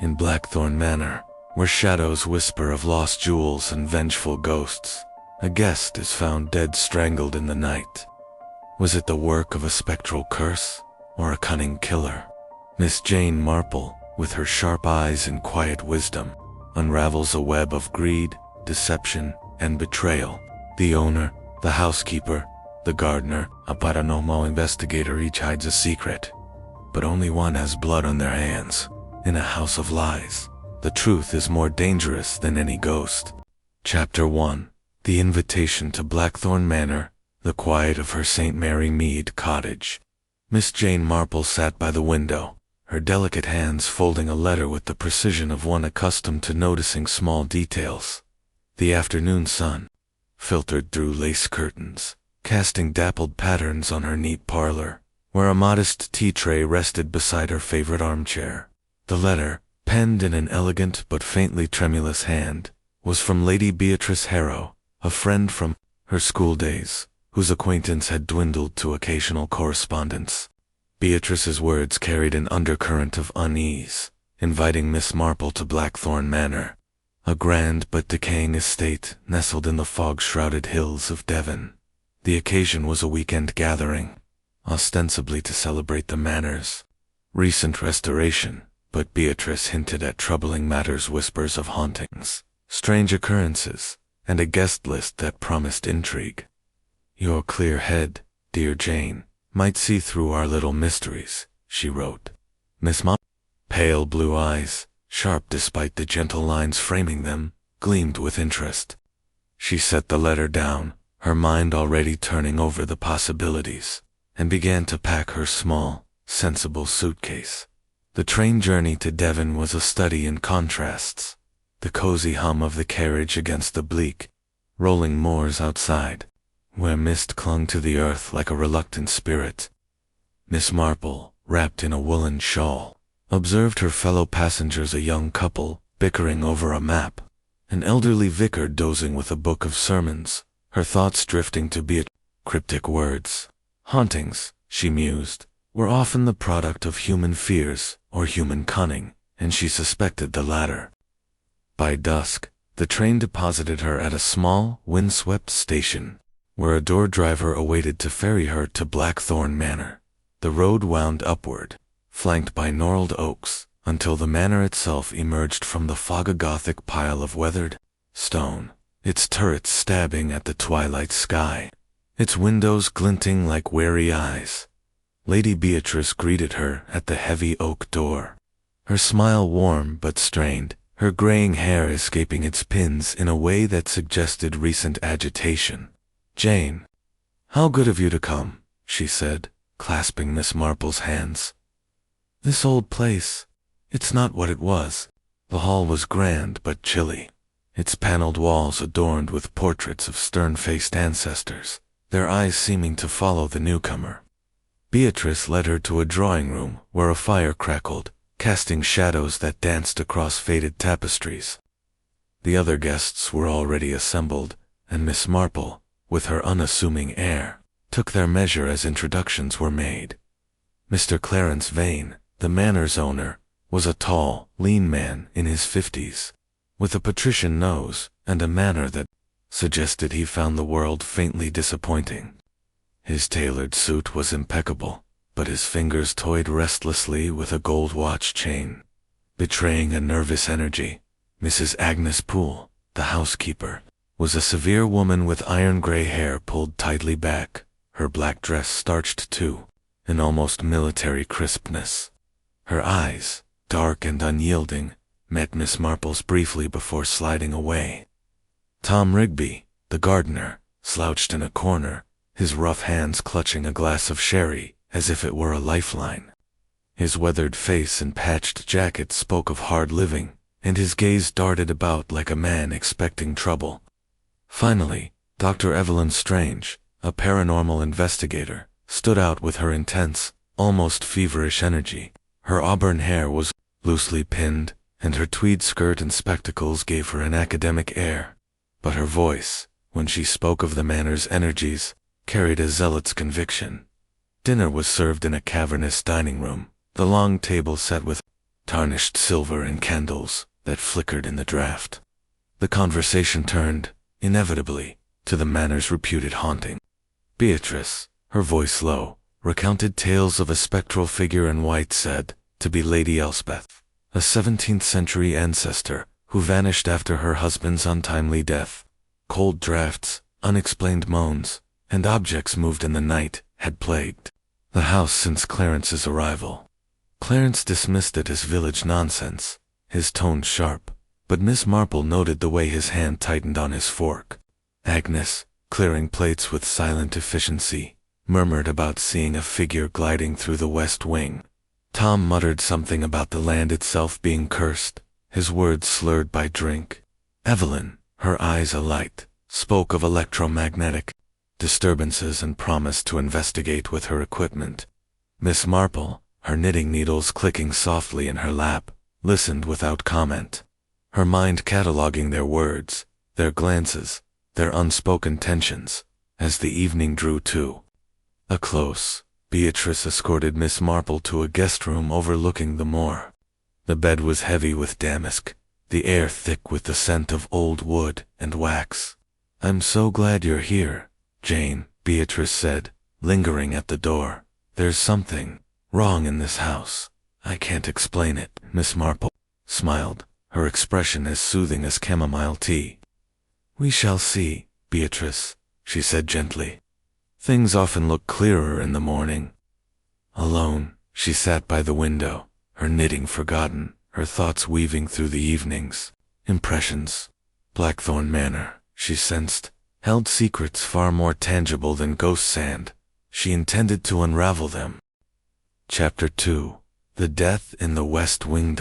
In Blackthorn Manor, where shadows whisper of lost jewels and vengeful ghosts, a guest is found dead, strangled in the night. Was it the work of a spectral curse or a cunning killer? Miss Jane Marple, with her sharp eyes and quiet wisdom, unravels a web of greed, deception, and betrayal. The owner, the housekeeper, the gardener, a paranormal investigator each hides a secret. But only one has blood on their hands. In a house of lies, the truth is more dangerous than any ghost. Chapter 1. The Invitation to Blackthorn Manor, the quiet of her St. Mary Mead cottage. Miss Jane Marple sat by the window, her delicate hands folding a letter with the precision of one accustomed to noticing small details. The afternoon sun filtered through lace curtains, casting dappled patterns on her neat parlor, where a modest tea tray rested beside her favorite armchair. The letter, penned in an elegant but faintly tremulous hand, was from Lady Beatrice Harrow, a friend from her school days, whose acquaintance had dwindled to occasional correspondence. Beatrice's words carried an undercurrent of unease, inviting Miss Marple to Blackthorn Manor, a grand but decaying estate nestled in the fog-shrouded hills of Devon. The occasion was a weekend gathering, ostensibly to celebrate the manor's recent restoration, but Beatrice hinted at troubling matters, whispers of hauntings, strange occurrences, and a guest list that promised intrigue. "Your clear head, dear Jane, might see through our little mysteries," she wrote. Miss Marple's pale blue eyes, sharp despite the gentle lines framing them, gleamed with interest. She set the letter down, her mind already turning over the possibilities, and began to pack her small, sensible suitcase. The train journey to Devon was a study in contrasts, the cozy hum of the carriage against the bleak, rolling moors outside, where mist clung to the earth like a reluctant spirit. Miss Marple, wrapped in a woolen shawl, observed her fellow passengers, a young couple, bickering over a map, an elderly vicar dozing with a book of sermons, her thoughts drifting to cryptic words. Hauntings, she mused, were often the product of human fears or human cunning, and she suspected the latter. By dusk, the train deposited her at a small, windswept station, where a door driver awaited to ferry her to Blackthorn Manor. The road wound upward, flanked by gnarled oaks, until the manor itself emerged from the fog-a-gothic pile of weathered stone, its turrets stabbing at the twilight sky, its windows glinting like wary eyes. Lady Beatrice greeted her at the heavy oak door, her smile warm but strained, her graying hair escaping its pins in a way that suggested recent agitation. "Jane, how good of you to come," she said, clasping Miss Marple's hands. "This old place, it's not what it was." The hall was grand but chilly, its paneled walls adorned with portraits of stern-faced ancestors, their eyes seeming to follow the newcomer. Beatrice led her to a drawing room where a fire crackled, casting shadows that danced across faded tapestries. The other guests were already assembled, and Miss Marple, with her unassuming air, took their measure as introductions were made. Mr. Clarence Vane, the manor's owner, was a tall, lean man in his 50s, with a patrician nose and a manner that suggested he found the world faintly disappointing. His tailored suit was impeccable, but his fingers toyed restlessly with a gold watch chain, betraying a nervous energy. Mrs. Agnes Poole, the housekeeper, was a severe woman with iron-gray hair pulled tightly back, her black dress starched to an almost military crispness. Her eyes, dark and unyielding, met Miss Marple's briefly before sliding away. Tom Rigby, the gardener, slouched in a corner, his rough hands clutching a glass of sherry as if it were a lifeline. His weathered face and patched jacket spoke of hard living, and his gaze darted about like a man expecting trouble. Finally, Dr. Evelyn Strange, a paranormal investigator, stood out with her intense, almost feverish energy. Her auburn hair was loosely pinned, and her tweed skirt and spectacles gave her an academic air. But her voice, when she spoke of the manor's energies, carried a zealot's conviction. Dinner was served in a cavernous dining room, the long table set with tarnished silver and candles that flickered in the draught. The conversation turned, inevitably, to the manor's reputed haunting. Beatrice, her voice low, recounted tales of a spectral figure in white said to be Lady Elspeth, a 17th-century ancestor who vanished after her husband's untimely death. Cold draughts, unexplained moans, and objects moved in the night had plagued the house since Clarence's arrival. Clarence dismissed it as village nonsense, his tone sharp, but Miss Marple noted the way his hand tightened on his fork. Agnes, clearing plates with silent efficiency, murmured about seeing a figure gliding through the west wing. Tom muttered something about the land itself being cursed, his words slurred by drink. Evelyn, her eyes alight, spoke of electromagnetic disturbances and promised to investigate with her equipment. Miss Marple, her knitting needles clicking softly in her lap, listened without comment, her mind cataloging their words, their glances, their unspoken tensions, as the evening drew to a close. Beatrice escorted Miss Marple to a guest room overlooking the moor. The bed was heavy with damask, the air thick with the scent of old wood and wax. "I'm so glad you're here, Jane," Beatrice said, lingering at the door. "There's something wrong in this house. I can't explain it." Miss Marple smiled, her expression as soothing as chamomile tea. "We shall see, Beatrice," she said gently. "Things often look clearer in the morning." Alone, she sat by the window, her knitting forgotten, her thoughts weaving through the evenings. Impressions. Blackthorn Manor, she sensed, held secrets far more tangible than ghost sand. She intended to unravel them. Chapter 2. The Death in the West Wing.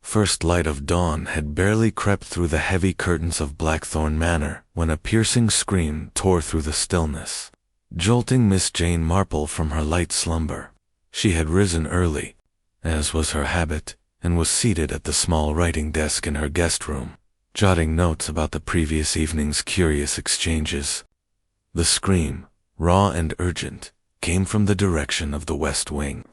First light of dawn had barely crept through the heavy curtains of Blackthorn Manor when a piercing scream tore through the stillness, jolting Miss Jane Marple from her light slumber. She had risen early, as was her habit, and was seated at the small writing desk in her guest room, jotting notes about the previous evening's curious exchanges. The scream, raw and urgent, came from the direction of the west wing.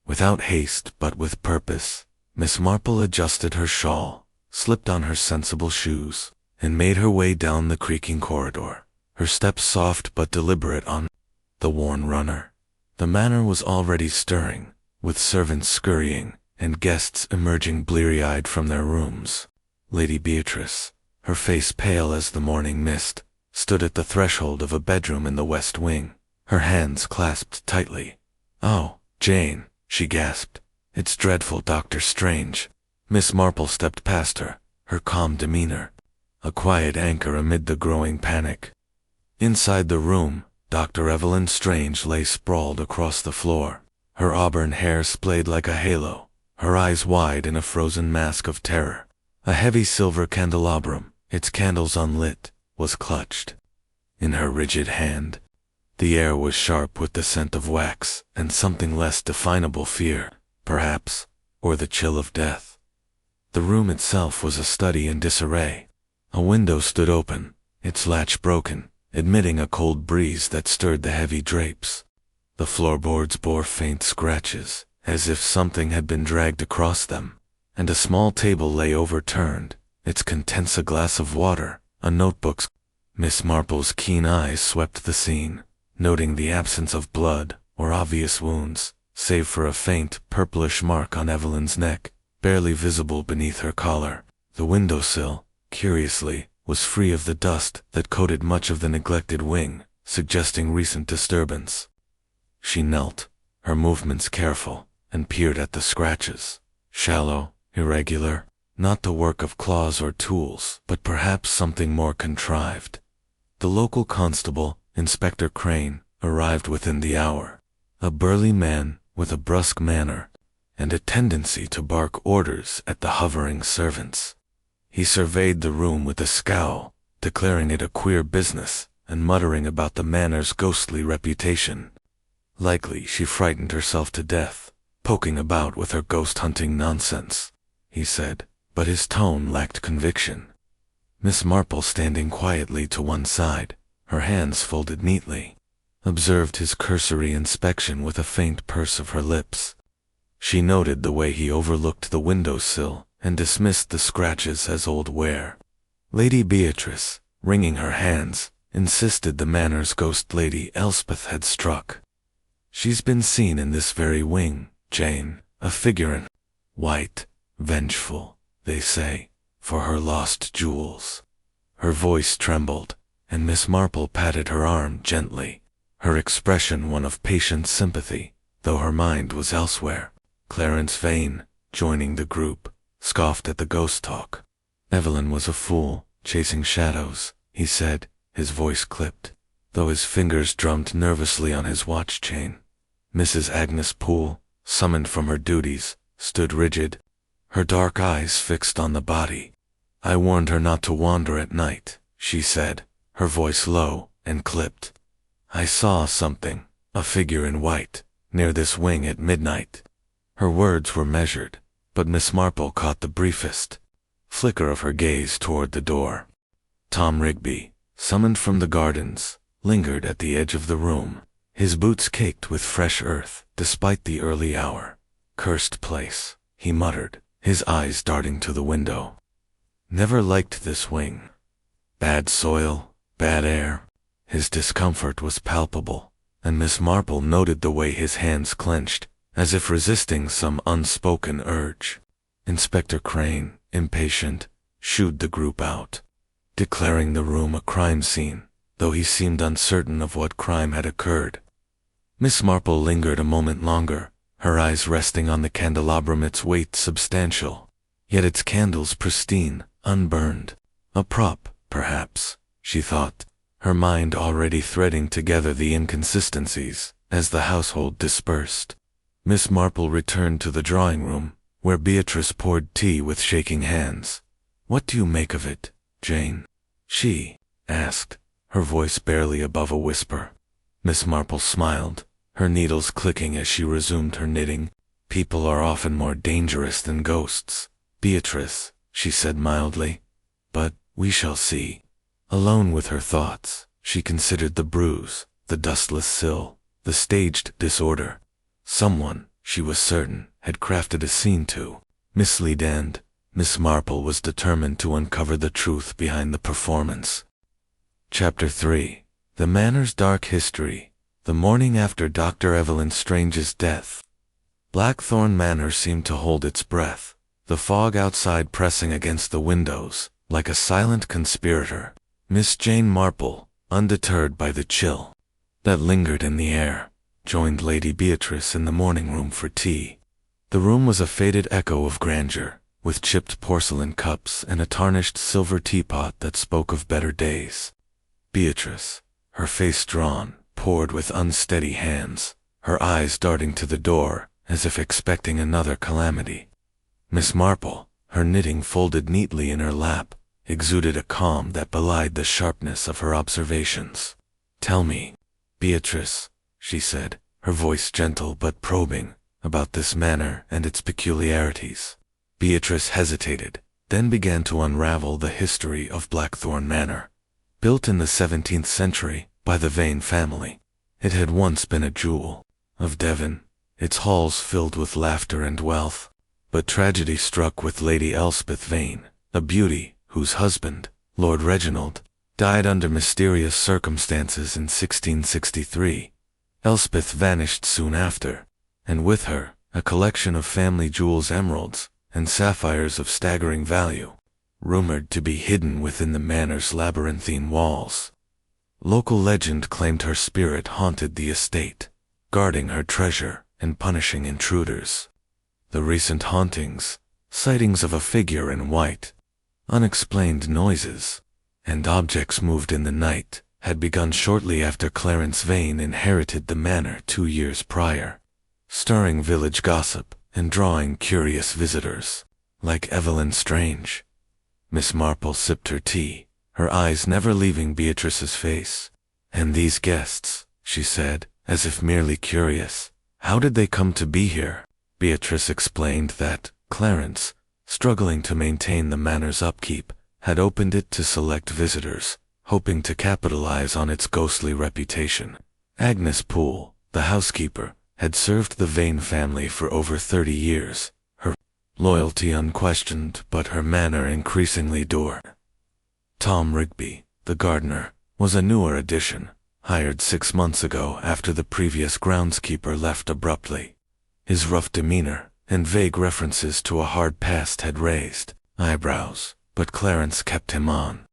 Without haste but with purpose, Miss Marple adjusted her shawl, slipped on her sensible shoes, and made her way down the creaking corridor, her steps soft but deliberate on the worn runner. The manor was already stirring, with servants scurrying and guests emerging bleary-eyed from their rooms. Lady Beatrice, her face pale as the morning mist, stood at the threshold of a bedroom in the west wing, her hands clasped tightly. "Oh, Jane," she gasped. "It's dreadful, Dr. Strange." Miss Marple stepped past her, her calm demeanor a quiet anchor amid the growing panic. Inside the room, Dr. Evelyn Strange lay sprawled across the floor, her auburn hair splayed like a halo, her eyes wide in a frozen mask of terror. A heavy silver candelabrum, its candles unlit, was clutched in her rigid hand. The air was sharp with the scent of wax and something less definable fear, perhaps, or the chill of death. The room itself was a study in disarray. A window stood open, its latch broken, admitting a cold breeze that stirred the heavy drapes. The floorboards bore faint scratches, as if something had been dragged across them, and a small table lay overturned, its contents a glass of water, a notebook. Miss Marple's keen eyes swept the scene, noting the absence of blood or obvious wounds, save for a faint, purplish mark on Evelyn's neck, barely visible beneath her collar. The windowsill, curiously, was free of the dust that coated much of the neglected wing, suggesting recent disturbance. She knelt, her movements careful, and peered at the scratches. Shallow, irregular, not the work of claws or tools, but perhaps something more contrived. The local constable, Inspector Crane, arrived within the hour. A burly man with a brusque manner and a tendency to bark orders at the hovering servants. He surveyed the room with a scowl, declaring it a queer business and muttering about the manor's ghostly reputation. Likely she frightened herself to death, poking about with her ghost-hunting nonsense, he said, but his tone lacked conviction. Miss Marple, standing quietly to one side, her hands folded neatly, observed his cursory inspection with a faint purse of her lips. She noted the way he overlooked the windowsill and dismissed the scratches as old wear. Lady Beatrice, wringing her hands, insisted the manor's ghost Lady Elspeth had struck. She's been seen in this very wing, Jane, a figure in white, vengeful, they say, for her lost jewels. Her voice trembled, and Miss Marple patted her arm gently, her expression one of patient sympathy, though her mind was elsewhere. Clarence Vane, joining the group, scoffed at the ghost talk. Evelyn was a fool, chasing shadows, he said, his voice clipped, though his fingers drummed nervously on his watch chain. Mrs. Agnes Poole, summoned from her duties, stood rigid, her dark eyes fixed on the body. I warned her not to wander at night, she said, her voice low and clipped. I saw something, a figure in white, near this wing at midnight. Her words were measured, but Miss Marple caught the briefest flicker of her gaze toward the door. Tom Rigby, summoned from the gardens, lingered at the edge of the room, his boots caked with fresh earth despite the early hour. Cursed place, he muttered, his eyes darting to the window. Never liked this wing. Bad soil, bad air. His discomfort was palpable, and Miss Marple noted the way his hands clenched, as if resisting some unspoken urge. Inspector Crane, impatient, shooed the group out, declaring the room a crime scene, though he seemed uncertain of what crime had occurred. Miss Marple lingered a moment longer, her eyes resting on the candelabrum, its weight substantial, yet its candles pristine, unburned. A prop, perhaps, she thought, her mind already threading together the inconsistencies as the household dispersed. Miss Marple returned to the drawing-room, where Beatrice poured tea with shaking hands. What do you make of it, Jane? She asked, her voice barely above a whisper. Miss Marple smiled, her needles clicking as she resumed her knitting. People are often more dangerous than ghosts, Beatrice, she said mildly. But we shall see. Alone with her thoughts, she considered the bruise, the dustless sill, the staged disorder. Someone, she was certain, had crafted a scene to mislead, and Miss Marple was determined to uncover the truth behind the performance. Chapter 3. The Manor's Dark History. The morning after Dr. Evelyn Strange's death. Blackthorn Manor seemed to hold its breath, the fog outside pressing against the windows, like a silent conspirator. Miss Jane Marple, undeterred by the chill that lingered in the air, joined Lady Beatrice in the morning room for tea. The room was a faded echo of grandeur, with chipped porcelain cups and a tarnished silver teapot that spoke of better days. Beatrice, her face drawn, poured with unsteady hands, her eyes darting to the door as if expecting another calamity. Miss Marple, her knitting folded neatly in her lap, exuded a calm that belied the sharpness of her observations. Tell me, Beatrice, she said, her voice gentle but probing, about this manor and its peculiarities. Beatrice hesitated, then began to unravel the history of Blackthorn Manor. Built in the 17th century by the Vane family, it had once been a jewel of Devon, its halls filled with laughter and wealth. But tragedy struck with Lady Elspeth Vane, a beauty whose husband, Lord Reginald, died under mysterious circumstances in 1663. Elspeth vanished soon after, and with her, a collection of family jewels, emeralds, and sapphires of staggering value, rumored to be hidden within the manor's labyrinthine walls. Local legend claimed her spirit haunted the estate, guarding her treasure and punishing intruders. The recent hauntings, sightings of a figure in white, unexplained noises, and objects moved in the night, had begun shortly after Clarence Vane inherited the manor 2 years prior, stirring village gossip and drawing curious visitors, like Evelyn Strange. Miss Marple sipped her tea, her eyes never leaving Beatrice's face. And these guests, she said, as if merely curious, how did they come to be here? Beatrice explained that Clarence, struggling to maintain the manor's upkeep, had opened it to select visitors, hoping to capitalize on its ghostly reputation. Agnes Poole, the housekeeper, had served the Vane family for over 30 years, her loyalty unquestioned but her manner increasingly dour. Tom Rigby, the gardener, was a newer addition, hired 6 months ago after the previous groundskeeper left abruptly. His rough demeanor and vague references to a hard past had raised eyebrows, but Clarence kept him on.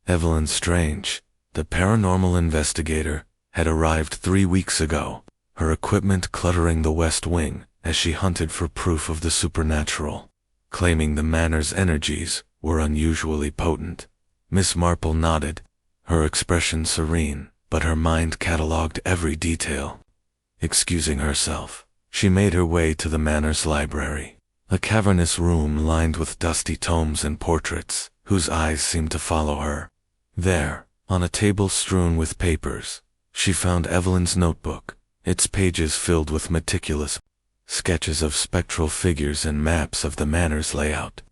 Evelyn Strange, the paranormal investigator, had arrived 3 weeks ago, her equipment cluttering the West Wing as she hunted for proof of the supernatural. Claiming the manor's energies were unusually potent, Miss Marple nodded, her expression serene, but her mind catalogued every detail. Excusing herself, she made her way to the manor's library, a cavernous room lined with dusty tomes and portraits, whose eyes seemed to follow her. There, on a table strewn with papers, she found Evelyn's notebook, its pages filled with meticulous sketches of spectral figures and maps of the manor's layout.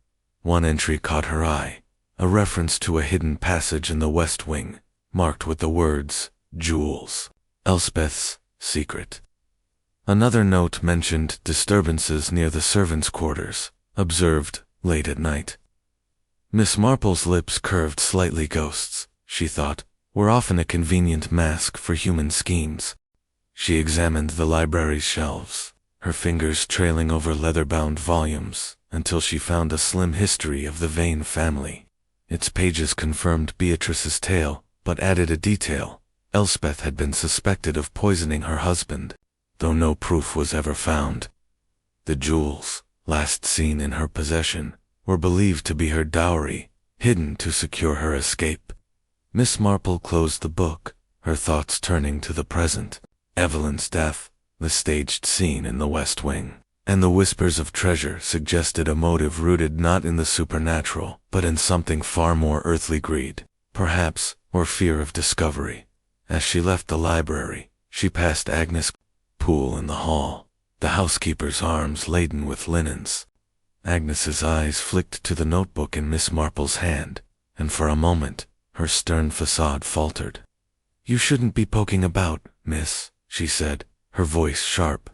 One entry caught her eye, a reference to a hidden passage in the West Wing, marked with the words, "Jewels, Elspeth's secret." Another note mentioned disturbances near the servants' quarters, observed late at night. Miss Marple's lips curved slightly. Ghosts, she thought, were often a convenient mask for human schemes. She examined the library's shelves, her fingers trailing over leather-bound volumes, until she found a slim history of the Vane family. Its pages confirmed Beatrice's tale, but added a detail. Elspeth had been suspected of poisoning her husband, though no proof was ever found. The jewels, last seen in her possession, were believed to be her dowry, hidden to secure her escape. Miss Marple closed the book, her thoughts turning to the present. Evelyn's death, the staged scene in the West Wing, and the whispers of treasure suggested a motive rooted not in the supernatural, but in something far more earthly: greed, perhaps, or fear of discovery. As she left the library, she passed Agnes Poole in the hall, the housekeeper's arms laden with linens. Agnes's eyes flicked to the notebook in Miss Marple's hand, and for a moment, her stern facade faltered. "You shouldn't be poking about, miss," she said, her voice sharp.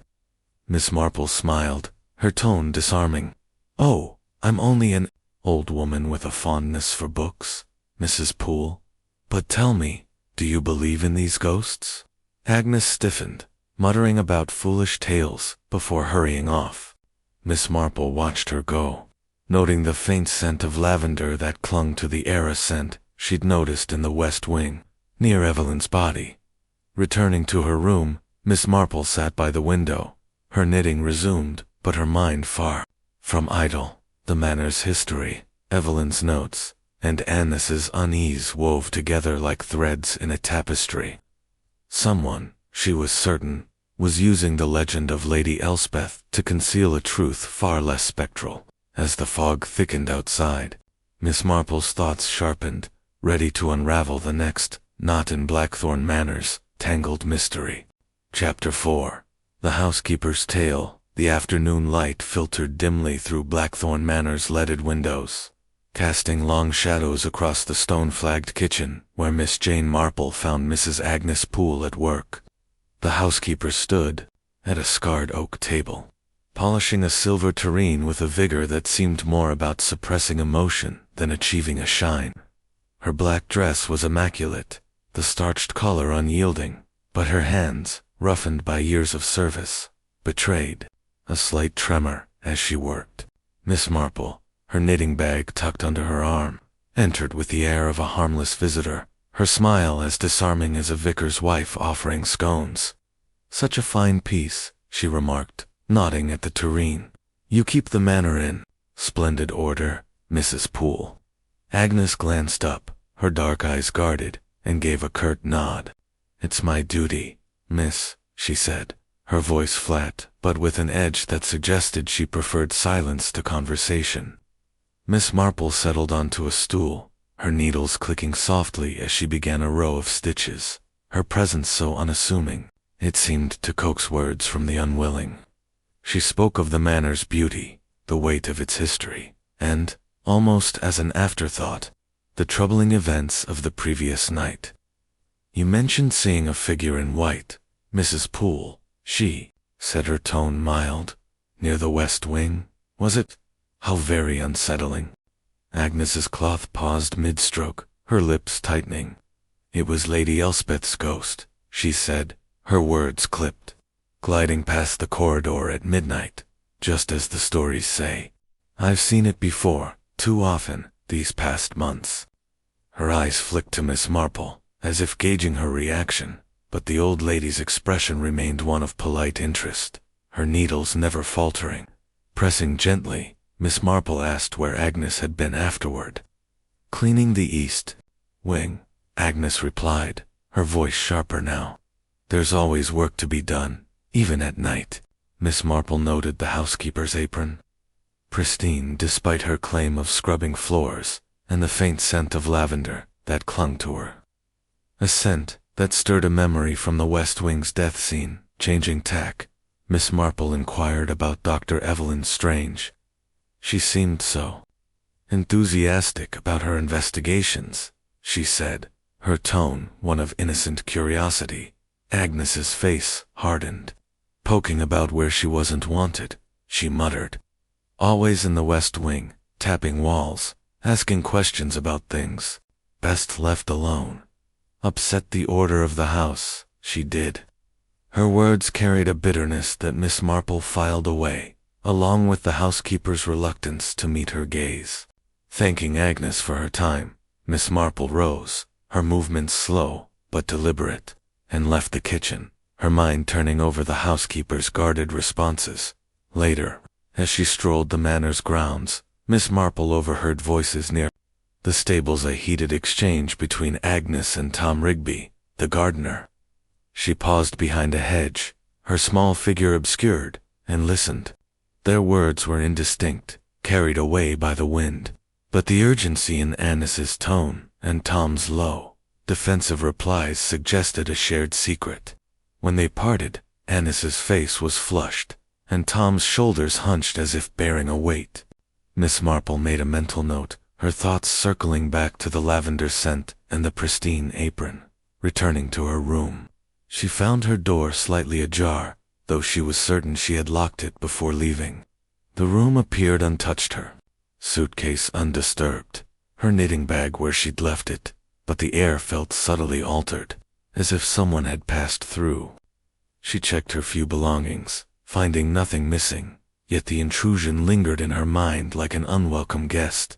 Miss Marple smiled, her tone disarming. "Oh, I'm only an old woman with a fondness for books, Mrs. Poole. But tell me, do you believe in these ghosts?" Agnes stiffened, muttering about foolish tales before hurrying off. Miss Marple watched her go, noting the faint scent of lavender that clung to the air scent she'd noticed in the West Wing, near Evelyn's body. Returning to her room, Miss Marple sat by the window, her knitting resumed, but her mind far from idle. The manor's history, Evelyn's notes, and Agnes's unease wove together like threads in a tapestry. Someone, she was certain, was using the legend of Lady Elspeth to conceal a truth far less spectral. As the fog thickened outside, Miss Marple's thoughts sharpened, ready to unravel the next knot in Blackthorn Manor's tangled mystery. Chapter 4. The Housekeeper's Tale. The afternoon light filtered dimly through Blackthorn Manor's leaded windows, casting long shadows across the stone-flagged kitchen where Miss Jane Marple found Mrs. Agnes Poole at work. The housekeeper stood at a scarred oak table, polishing a silver tureen with a vigor that seemed more about suppressing emotion than achieving a shine. Her black dress was immaculate, the starched collar unyielding, but her hands, roughened by years of service, betrayed a slight tremor as she worked. Miss Marple, her knitting bag tucked under her arm, entered with the air of a harmless visitor, her smile as disarming as a vicar's wife offering scones. "Such a fine piece," she remarked, nodding at the tureen. "You keep the manor in splendid order, Mrs. Poole." Agnes glanced up, her dark eyes guarded, and gave a curt nod. "It's my duty, miss," she said, her voice flat, but with an edge that suggested she preferred silence to conversation. Miss Marple settled onto a stool, her needles clicking softly as she began a row of stitches, her presence so unassuming, it seemed to coax words from the unwilling. She spoke of the manor's beauty, the weight of its history, and, almost as an afterthought, the troubling events of the previous night. "You mentioned seeing a figure in white, Mrs. Poole," she said her tone mild. Near the west wing, was it? How very unsettling. Agnes's cloth paused mid-stroke, her lips tightening. It was Lady Elspeth's ghost, she said, her words clipped. Gliding past the corridor at midnight, just as the stories say. I've seen it before, too often, these past months. Her eyes flicked to Miss Marple, as if gauging her reaction, but the old lady's expression remained one of polite interest, her needles never faltering. Pressing gently, Miss Marple asked where Agnes had been afterward. Cleaning the east wing, Agnes replied, her voice sharper now. There's always work to be done, even at night. Miss Marple noted the housekeeper's apron. Pristine despite her claim of scrubbing floors, and the faint scent of lavender that clung to her. A scent that stirred a memory from the West Wing's death scene. Changing tack, Miss Marple inquired about Dr. Evelyn Strange. She seemed so enthusiastic about her investigations, she said, her tone one of innocent curiosity. Agnes's face hardened. Poking about where she wasn't wanted, she muttered. Always in the West Wing, tapping walls, asking questions about things. Best left alone. Upset the order of the house, she did. Her words carried a bitterness that Miss Marple filed away, along with the housekeeper's reluctance to meet her gaze. Thanking Agnes for her time, Miss Marple rose, her movements slow but deliberate, and left the kitchen, her mind turning over the housekeeper's guarded responses. Later, as she strolled the manor's grounds, Miss Marple overheard voices near the stables, a heated exchange between Agnes and Tom Rigby, the gardener. She paused behind a hedge, her small figure obscured, and listened. Their words were indistinct, carried away by the wind, but the urgency in Agnes's tone and Tom's low, defensive replies suggested a shared secret. When they parted, Agnes's face was flushed, and Tom's shoulders hunched as if bearing a weight. Miss Marple made a mental note, her thoughts circling back to the lavender scent and the pristine apron. Returning to her room, she found her door slightly ajar, though she was certain she had locked it before leaving. The room appeared untouched, her suitcase undisturbed, her knitting bag where she'd left it, but the air felt subtly altered, as if someone had passed through. She checked her few belongings, finding nothing missing, yet the intrusion lingered in her mind like an unwelcome guest.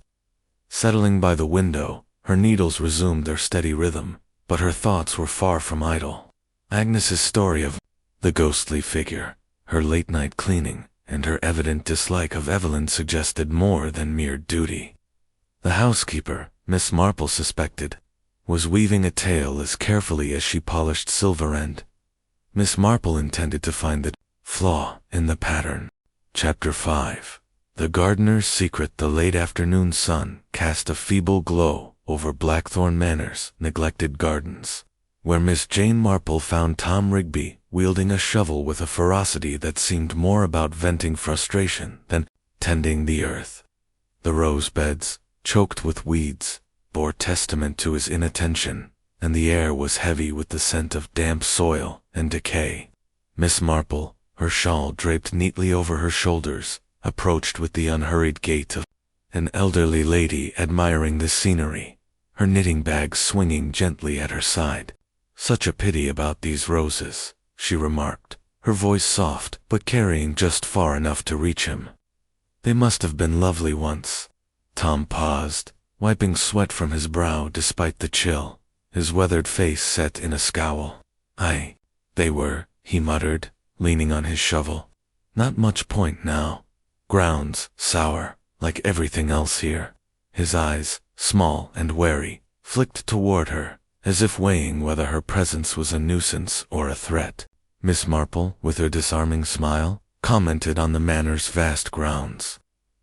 Settling by the window, her needles resumed their steady rhythm, but her thoughts were far from idle. Agnes's story of the ghostly figure, her late-night cleaning, and her evident dislike of Evelyn suggested more than mere duty. The housekeeper, Miss Marple suspected, was weaving a tale as carefully as she polished silver, and Miss Marple intended to find the flaw in the pattern. Chapter 5. The gardener's secret. The late afternoon sun cast a feeble glow over Blackthorn Manor's neglected gardens, where Miss Jane Marple found Tom Rigby wielding a shovel with a ferocity that seemed more about venting frustration than tending the earth. The rose beds, choked with weeds, bore testament to his inattention, and the air was heavy with the scent of damp soil and decay. Miss Marple, her shawl draped neatly over her shoulders, approached with the unhurried gait of an elderly lady admiring the scenery, her knitting bag swinging gently at her side. Such a pity about these roses, she remarked, her voice soft but carrying just far enough to reach him. They must have been lovely once. Tom paused, wiping sweat from his brow despite the chill, his weathered face set in a scowl. They were, he muttered, leaning on his shovel. Not much point now. Grounds, sour, like everything else here. His eyes, small and wary, flicked toward her, as if weighing whether her presence was a nuisance or a threat. Miss Marple, with her disarming smile, commented on the manor's vast grounds,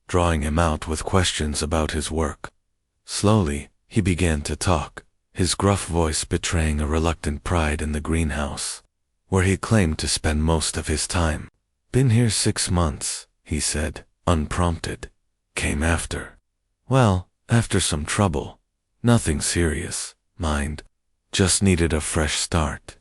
drawing him out with questions about his work. Slowly, he began to talk, his gruff voice betraying a reluctant pride in the greenhouse, where he claimed to spend most of his time. Been here 6 months, he said, unprompted. Came after some trouble. Nothing serious, mind. Just needed a fresh start.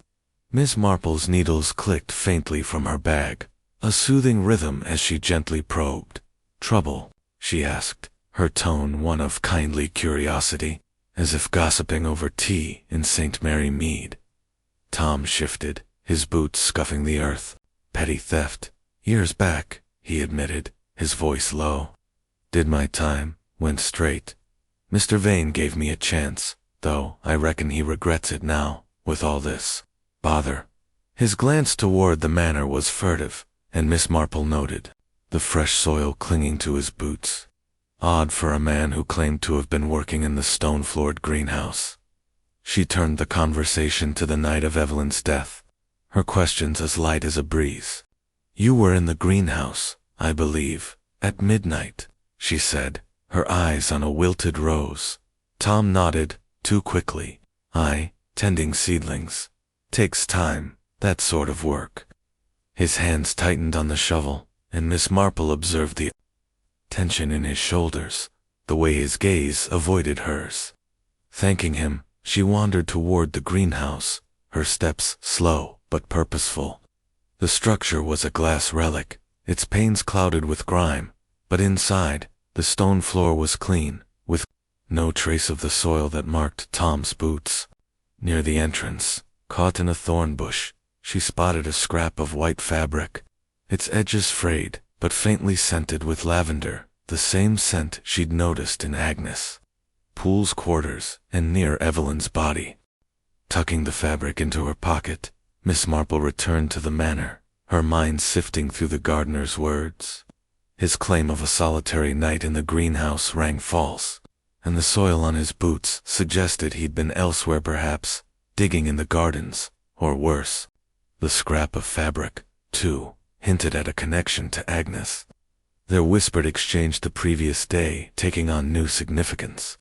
Miss Marple's needles clicked faintly from her bag, a soothing rhythm as she gently probed. "Trouble?" she asked, her tone one of kindly curiosity, as if gossiping over tea in St. Mary Mead. Tom shifted, his boots scuffing the earth. "Petty theft. Years back," he admitted, his voice low. "Did my time, went straight. Mr. Vane gave me a chance, though I reckon he regrets it now, with all this bother." His glance toward the manor was furtive, and Miss Marple noted the fresh soil clinging to his boots. Odd for a man who claimed to have been working in the stone-floored greenhouse. She turned the conversation to the night of Evelyn's death, her questions as light as a breeze. "You were in the greenhouse, I believe, at midnight," she said, her eyes on a wilted rose. Tom nodded, too quickly. "Aye, tending seedlings. Takes time, that sort of work." His hands tightened on the shovel, and Miss Marple observed the tension in his shoulders, the way his gaze avoided hers. Thanking him, she wandered toward the greenhouse, her steps slow but purposeful. The structure was a glass relic, its panes clouded with grime, but inside, the stone floor was clean, with no trace of the soil that marked Tom's boots. Near the entrance, caught in a thorn bush, she spotted a scrap of white fabric, its edges frayed, but faintly scented with lavender, the same scent she'd noticed in Agnes Poole's quarters and near Evelyn's body. Tucking the fabric into her pocket, Miss Marple returned to the manor, her mind sifting through the gardener's words. His claim of a solitary night in the greenhouse rang false, and the soil on his boots suggested he'd been elsewhere, perhaps, digging in the gardens, or worse. The scrap of fabric, too, hinted at a connection to Agnes. Their whispered exchange the previous day taking on new significance.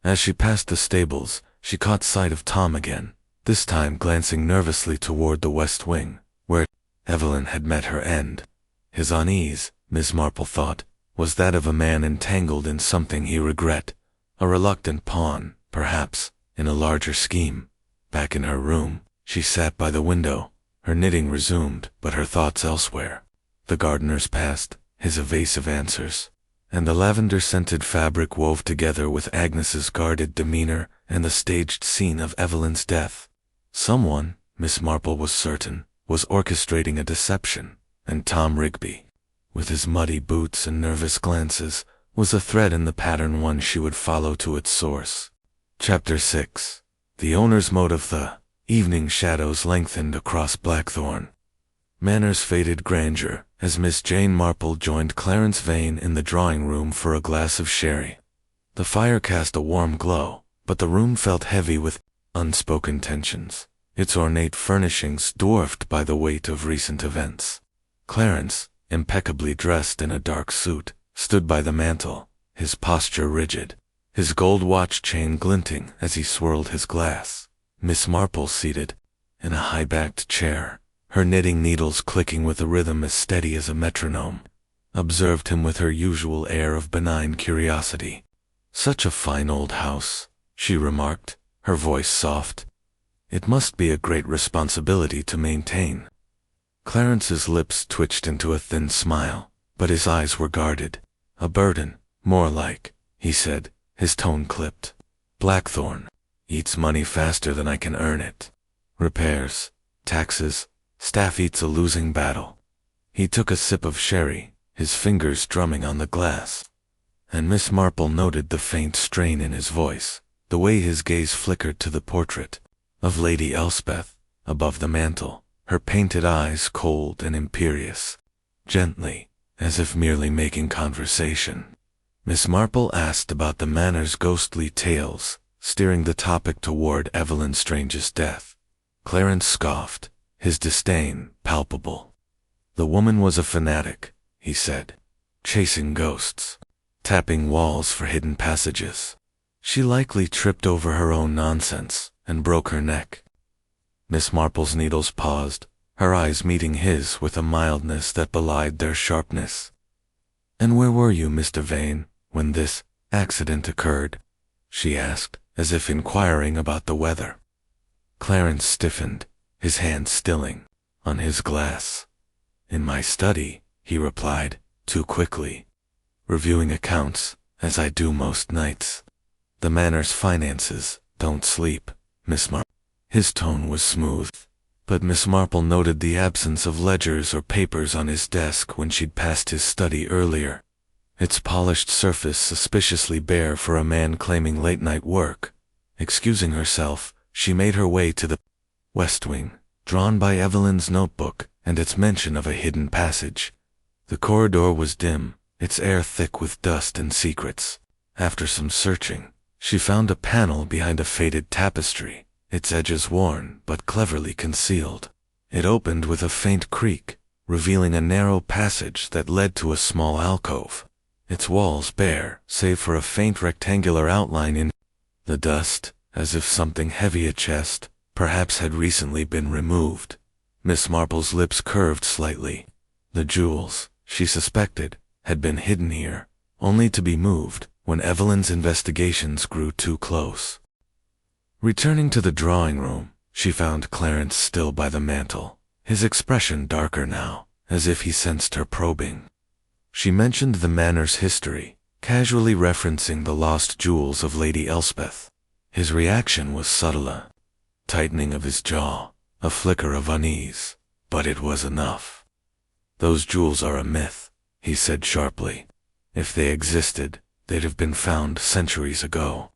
As she passed the stables, she caught sight of Tom again, this time glancing nervously toward the west wing, where Evelyn had met her end. His unease, Miss Marple thought, was that of a man entangled in something he regret, a reluctant pawn, perhaps, in a larger scheme. Back in her room, she sat by the window, her knitting resumed, but her thoughts elsewhere. The gardeners passed, his evasive answers, and the lavender-scented fabric wove together with Agnes's guarded demeanor and the staged scene of Evelyn's death. Someone, Miss Marple was certain, was orchestrating a deception, and Tom Rigby, with his muddy boots and nervous glances, was a thread in the pattern, one she would follow to its source. Chapter 6. The owner's motive. The evening shadows lengthened across Blackthorn Manor's faded grandeur as Miss Jane Marple joined Clarence Vane in the drawing-room for a glass of sherry. The fire cast a warm glow, but the room felt heavy with unspoken tensions, its ornate furnishings dwarfed by the weight of recent events. Clarence, impeccably dressed in a dark suit, stood by the mantel, his posture rigid, his gold watch chain glinting as he swirled his glass. Miss Marple, seated in a high-backed chair, her knitting needles clicking with a rhythm as steady as a metronome, observed him with her usual air of benign curiosity. "Such a fine old house," she remarked, her voice soft. "It must be a great responsibility to maintain." Clarence's lips twitched into a thin smile, but his eyes were guarded. "A burden, more like," he said, his tone clipped. "Blackthorn eats money faster than I can earn it. Repairs, taxes, staff eats a losing battle." He took a sip of sherry, his fingers drumming on the glass, and Miss Marple noted the faint strain in his voice, the way his gaze flickered to the portrait of Lady Elspeth above the mantel, her painted eyes cold and imperious. Gently, as if merely making conversation, Miss Marple asked about the manor's ghostly tales, steering the topic toward Evelyn Strange's death. Clarence scoffed, his disdain palpable. "The woman was a fanatic," he said, "chasing ghosts, tapping walls for hidden passages. She likely tripped over her own nonsense and broke her neck." Miss Marple's needles paused, her eyes meeting his with a mildness that belied their sharpness. "And where were you, Mr. Vane, when this accident occurred?" she asked, as if inquiring about the weather. Clarence stiffened, his hand stilling on his glass. "In my study," he replied, too quickly. "Reviewing accounts, as I do most nights. The manor's finances don't sleep, Miss Marple." His tone was smooth, but Miss Marple noted the absence of ledgers or papers on his desk when she'd passed his study earlier, its polished surface suspiciously bare for a man claiming late-night work. Excusing herself, she made her way to the west wing, drawn by Evelyn's notebook and its mention of a hidden passage. The corridor was dim, its air thick with dust and secrets. After some searching, she found a panel behind a faded tapestry, its edges worn but cleverly concealed. It opened with a faint creak, revealing a narrow passage that led to a small alcove, its walls bare save for a faint rectangular outline in the dust, as if something heavy at chest, perhaps had recently been removed. Miss Marple's lips curved slightly. The jewels, she suspected, had been hidden here, only to be moved when Evelyn's investigations grew too close. Returning to the drawing room, she found Clarence still by the mantel, his expression darker now, as if he sensed her probing. She mentioned the manor's history, casually referencing the lost jewels of Lady Elspeth. His reaction was subtle, a tightening of his jaw, a flicker of unease, but it was enough. "Those jewels are a myth," he said sharply. "If they existed, they'd have been found centuries ago."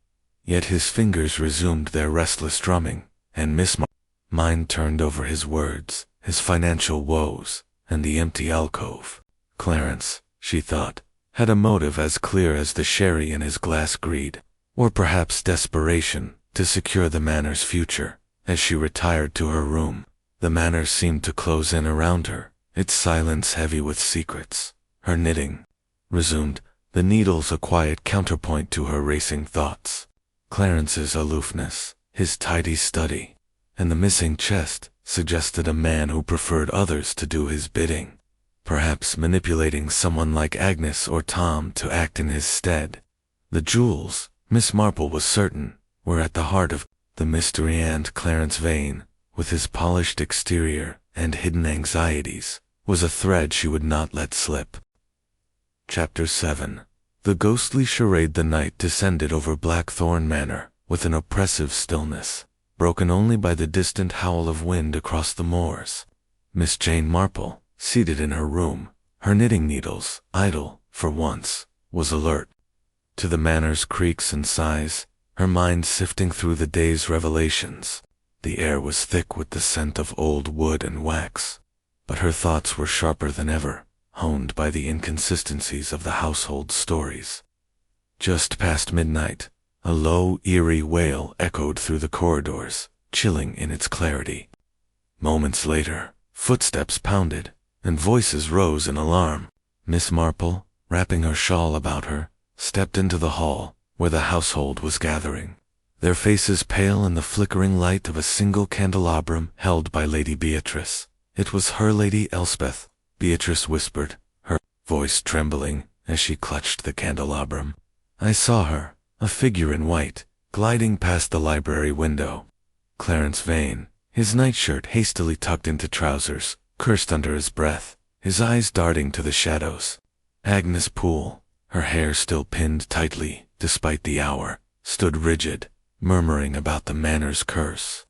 Yet his fingers resumed their restless drumming, and Miss Marple's mind turned over his words, his financial woes, and the empty alcove. Clarence, she thought, had a motive as clear as the sherry in his glass greed, or perhaps desperation, to secure the manor's future. As she retired to her room, the manor seemed to close in around her, its silence heavy with secrets. Her knitting resumed, the needles a quiet counterpoint to her racing thoughts. Clarence's aloofness, his tidy study, and the missing chest suggested a man who preferred others to do his bidding, perhaps manipulating someone like Agnes or Tom to act in his stead. The jewels, Miss Marple was certain, were at the heart of the mystery, and Clarence Vane, with his polished exterior and hidden anxieties, was a thread she would not let slip. Chapter 7. The ghostly charade. The night descended over Blackthorn Manor with an oppressive stillness, broken only by the distant howl of wind across the moors. Miss Jane Marple, seated in her room, her knitting needles idle for once, was alert to the manor's creaks and sighs, her mind sifting through the day's revelations. The air was thick with the scent of old wood and wax, but her thoughts were sharper than ever, honed by the inconsistencies of the household stories. Just past midnight, a low, eerie wail echoed through the corridors, chilling in its clarity. Moments later, footsteps pounded, and voices rose in alarm. Miss Marple, wrapping her shawl about her, stepped into the hall, where the household was gathering, their faces pale in the flickering light of a single candelabrum held by Lady Beatrice. "It was her, Lady Elspeth," Beatrice whispered, her voice trembling as she clutched the candelabrum. "I saw her, a figure in white, gliding past the library window." Clarence Vane, his nightshirt hastily tucked into trousers, cursed under his breath, his eyes darting to the shadows. Agnes Poole, her hair still pinned tightly despite the hour, stood rigid, murmuring about the manor's curse.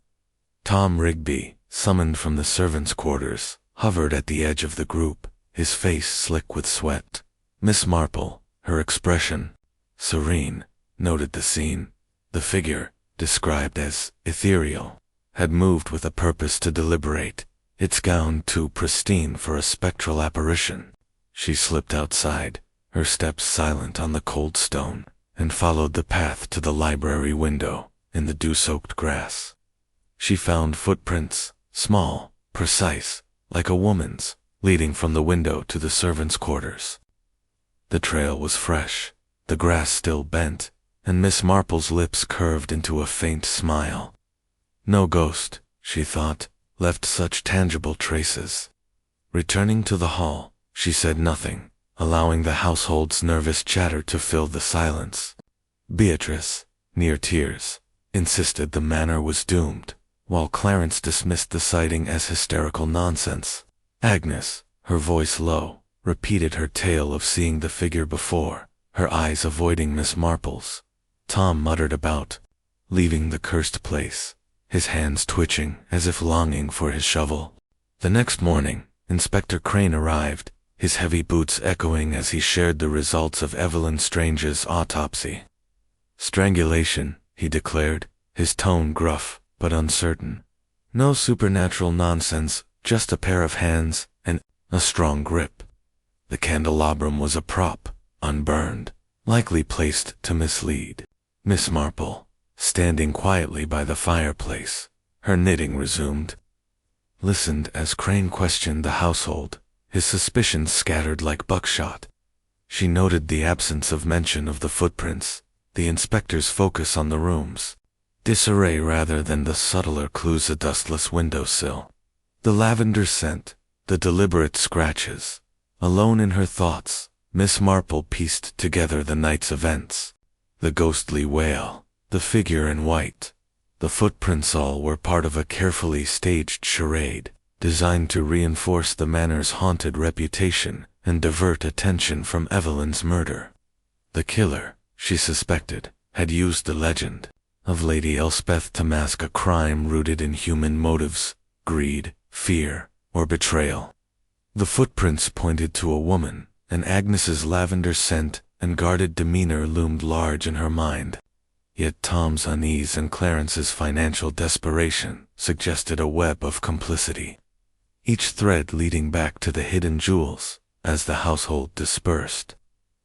Tom Rigby, summoned from the servants' quarters, hovered at the edge of the group, his face slick with sweat. Miss Marple, her expression serene, noted the scene. The figure, described as ethereal, had moved with a purpose to deliberate, its gown too pristine for a spectral apparition. She slipped outside, her steps silent on the cold stone, and followed the path to the library window in the dew-soaked grass. She found footprints, small, precise, like a woman's, leading from the window to the servants' quarters. The trail was fresh, the grass still bent, and Miss Marple's lips curved into a faint smile. No ghost, she thought, left such tangible traces. Returning to the hall, she said nothing, allowing the household's nervous chatter to fill the silence. Beatrice, near tears, insisted the manor was doomed, while Clarence dismissed the sighting as hysterical nonsense. Agnes, her voice low, repeated her tale of seeing the figure before, her eyes avoiding Miss Marple's. Tom muttered about leaving the cursed place, his hands twitching as if longing for his shovel. The next morning, Inspector Crane arrived, his heavy boots echoing as he shared the results of Evelyn Strange's autopsy. Strangulation, he declared, his tone gruff but uncertain. No supernatural nonsense, just a pair of hands and a strong grip. The candelabrum was a prop, unburned, likely placed to mislead. Miss Marple, standing quietly by the fireplace, her knitting resumed, listened as Crane questioned the household, his suspicions scattered like buckshot. She noted the absence of mention of the footprints, the inspector's focus on the rooms, disarray rather than the subtler clues, a dustless windowsill, the lavender scent, the deliberate scratches. Alone in her thoughts, Miss Marple pieced together the night's events. The ghostly wail, the figure in white, the footprints, all were part of a carefully staged charade, designed to reinforce the manor's haunted reputation and divert attention from Evelyn's murder. The killer, she suspected, had used the legend of Lady Elspeth to mask a crime rooted in human motives, greed, fear, or betrayal. The footprints pointed to a woman, and Agnes's lavender scent and guarded demeanor loomed large in her mind. Yet Tom's unease and Clarence's financial desperation suggested a web of complicity, each thread leading back to the hidden jewels. As the household dispersed,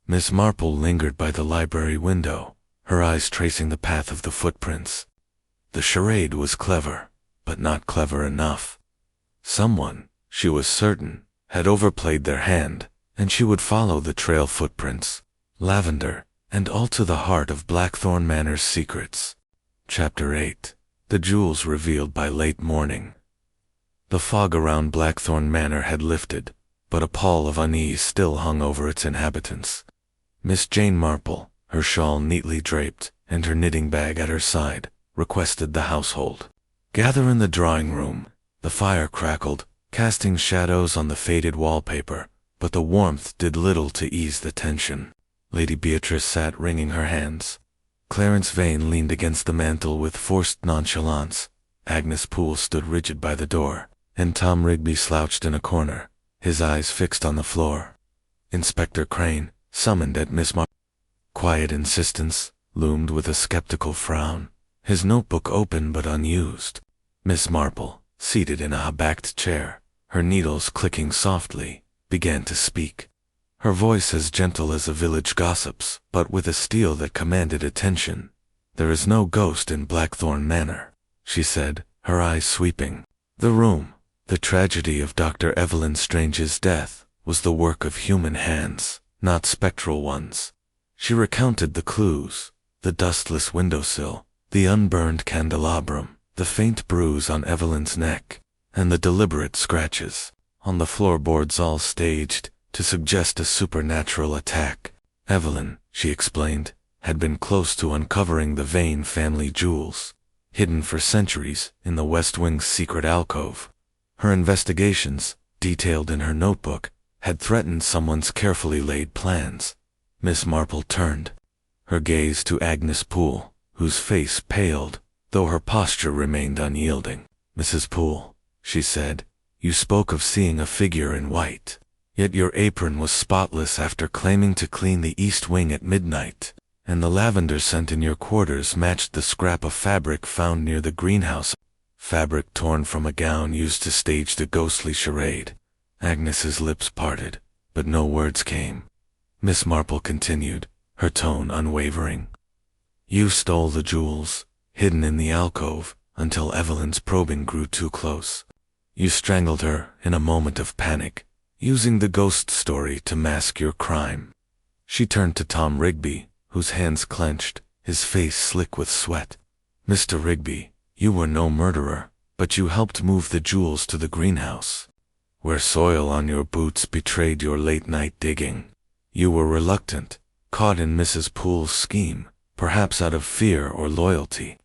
Miss Marple lingered by the library window, her eyes tracing the path of the footprints. The charade was clever, but not clever enough. Someone, she was certain, had overplayed their hand, and she would follow the trail footprints, lavender, and all to the heart of Blackthorn Manor's secrets. Chapter 8. The Jewels Revealed by Late Morning. The fog around Blackthorn Manor had lifted, but a pall of unease still hung over its inhabitants. Miss Jane Marple, her shawl neatly draped and her knitting bag at her side, requested the household gather in the drawing room. The fire crackled, casting shadows on the faded wallpaper, but the warmth did little to ease the tension. Lady Beatrice sat wringing her hands. Clarence Vane leaned against the mantel with forced nonchalance. Agnes Poole stood rigid by the door, and Tom Rigby slouched in a corner, his eyes fixed on the floor. Inspector Crane, summoned at Miss Marple's quiet insistence, loomed with a skeptical frown, his notebook open but unused. Miss Marple, seated in a backed chair, her needles clicking softly, began to speak. Her voice as gentle as a village gossip's, but with a steel that commanded attention. "There is no ghost in Blackthorn Manor," she said, her eyes sweeping. "The room, the tragedy of Dr. Evelyn Strange's death, was the work of human hands, not spectral ones." She recounted the clues, the dustless windowsill, the unburned candelabrum, the faint bruise on Evelyn's neck, and the deliberate scratches on the floorboards, all staged to suggest a supernatural attack. Evelyn, she explained, had been close to uncovering the Vane family jewels, hidden for centuries in the West Wing's secret alcove. Her investigations, detailed in her notebook, had threatened someone's carefully laid plans. Miss Marple turned, her gaze to Agnes Poole, whose face paled, though her posture remained unyielding. "Mrs. Poole," she said, "you spoke of seeing a figure in white. Yet your apron was spotless after claiming to clean the East Wing at midnight, and the lavender scent in your quarters matched the scrap of fabric found near the greenhouse, fabric torn from a gown used to stage the ghostly charade." Agnes's lips parted, but no words came. Miss Marple continued, her tone unwavering. "You stole the jewels, hidden in the alcove, until Evelyn's probing grew too close. You strangled her in a moment of panic, using the ghost story to mask your crime." She turned to Tom Rigby, whose hands clenched, his face slick with sweat. "Mr. Rigby, you were no murderer, but you helped move the jewels to the greenhouse, where soil on your boots betrayed your late-night digging. You were reluctant, caught in Mrs. Poole's scheme, perhaps out of fear or loyalty."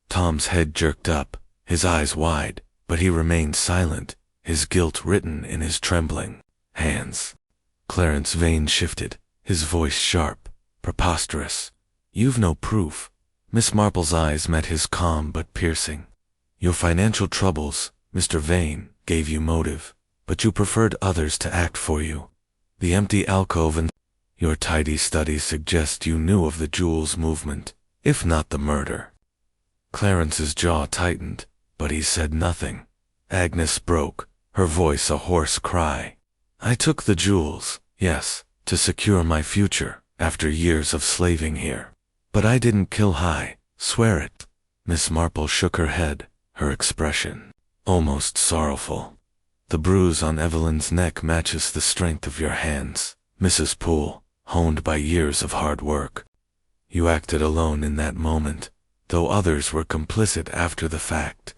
Tom's head jerked up, his eyes wide, but he remained silent, his guilt written in his trembling hands. Clarence's vein shifted, his voice sharp, preposterous. "You've no proof." Miss Marple's eyes met his calm but piercing. "Your financial troubles, Mr. Vane, gave you motive, but you preferred others to act for you. The empty alcove and your tidy study suggest you knew of the jewel's movement, if not the murder." Clarence's jaw tightened, but he said nothing. Agnes broke, her voice a hoarse cry. "I took the jewels, yes, to secure my future, after years of slaving here. But I didn't kill High, swear it." Miss Marple shook her head, her expression almost sorrowful. "The bruise on Evelyn's neck matches the strength of your hands, Mrs. Poole, honed by years of hard work. You acted alone in that moment, though others were complicit after the fact."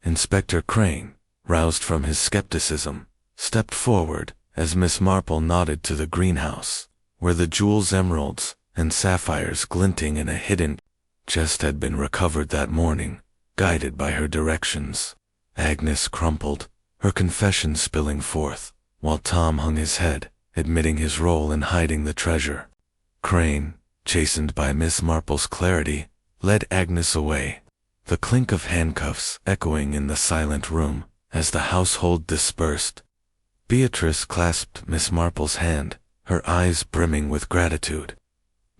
Inspector Crane, roused from his skepticism, stepped forward as Miss Marple nodded to the greenhouse, where the jewels, emeralds, and sapphires glinting in a hidden chest had been recovered that morning, guided by her directions. Agnes crumpled, her confession spilling forth, while Tom hung his head, admitting his role in hiding the treasure. Crane, chastened by Miss Marple's clarity, led Agnes away, the clink of handcuffs echoing in the silent room as the household dispersed. Beatrice clasped Miss Marple's hand, her eyes brimming with gratitude.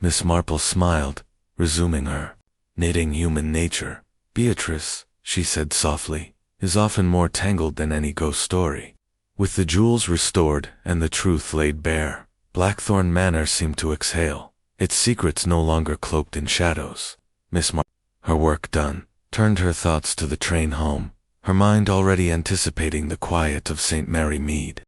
Miss Marple smiled, resuming her knitting human nature. "Beatrice," she said softly, "is often more tangled than any ghost story." With the jewels restored and the truth laid bare, Blackthorn Manor seemed to exhale, its secrets no longer cloaked in shadows. Miss Marple, her work done, turned her thoughts to the train home, her mind already anticipating the quiet of St. Mary Mead.